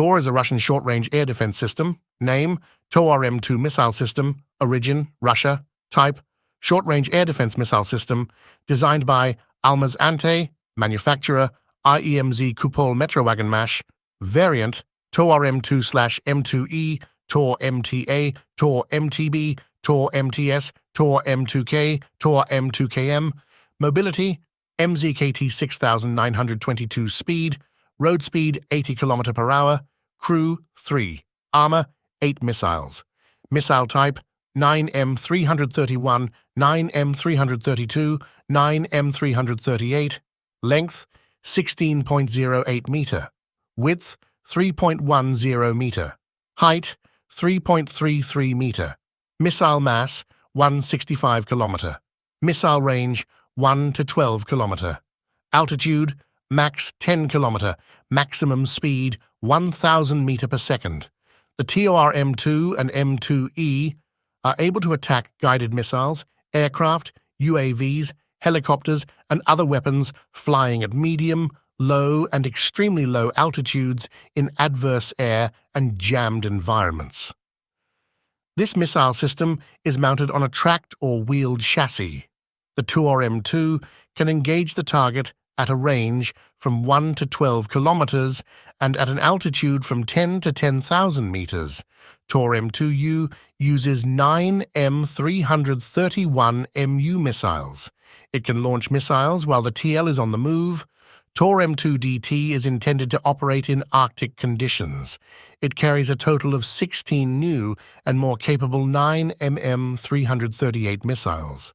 TOR is a Russian short-range air defense system. Name, TOR-M2 missile system. Origin, Russia. Type, short-range air defense missile system. Designed by Almaz Ante. Manufacturer, IEMZ Kupol Metrowagen Mash. Variant, TOR-M2/M2E, TOR-MTA, TOR-MTB, TOR-MTS, TOR-M2K, TOR-M2KM. Mobility, MZKT 6922 speed. Road speed 80 km per hour. Crew 3. Armor 8 missiles. Missile type 9M331, 9M332, 9M338. Length 16.08 meter. Width 3.10 meter. Height 3.33 meter. Missile mass 165 km. Missile range 1 to 12 km. Altitude max 10 km. Maximum speed 1000 meter per second. The TOR-M2 and M2E are able to attack guided missiles, aircraft, UAVs, helicopters, and other weapons flying at medium, low, and extremely low altitudes in adverse air and jammed environments. This missile system is mounted on a tracked or wheeled chassis. The TOR-M2 can engage the target at a range from 1 to 12 kilometers and at an altitude from 10 to 10,000 meters. TOR-M2U uses 9 M331 MU missiles. It can launch missiles while the TL is on the move. TOR-M2DT is intended to operate in Arctic conditions. It carries a total of 16 new and more capable 9 MM338 missiles.